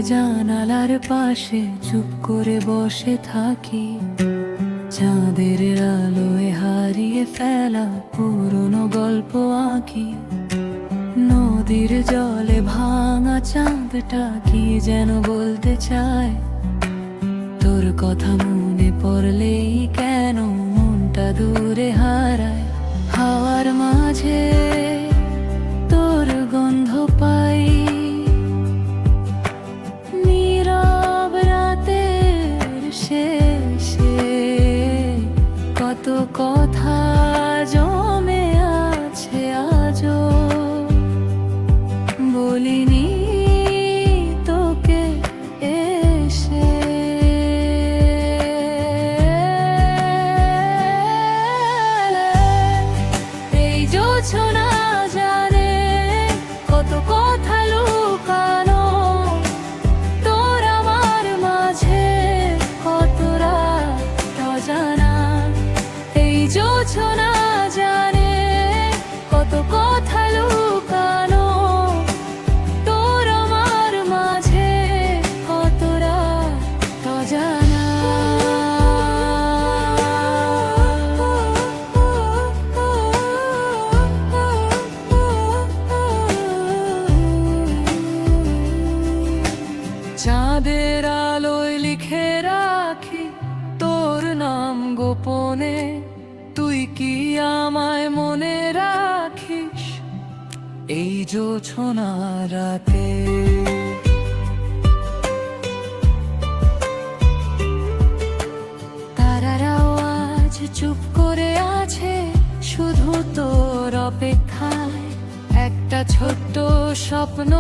জানালার পাশে চুপ করে বসে থাকি, চাঁদের আলোয় হারিয়ে ফেলা পুরনো গল্প আঁকি। নদীর জলে ভাঙা চাঁদটা কি যেন বলতে চায়, তোর কথা মনে পড়লেই কেন মনটা দূরে হারায়। হাওয়ার মাঝে তোর গন্ধ পাই, নীরব রাতের শেষে কত কথা জমে আছে আজও বলিনি তোকে এসে। এই জোছনা জানে কত কথা লুকানো, তোর আমার মাঝে কত রাত অজানা। এই জোছনা জানে কত কথা লুকানো, তোর আমার মাঝে কত রাত অজানা। চাঁদের আলোয় লিখে রাখি তোর নাম গোপনে, তুই কি আমায় মনে রাখিস এই জোছনা রাতে। তারারাও আজ চুপ করে আছে শুধু তোর অপেক্ষায়, একটা ছোট্ট স্বপ্ন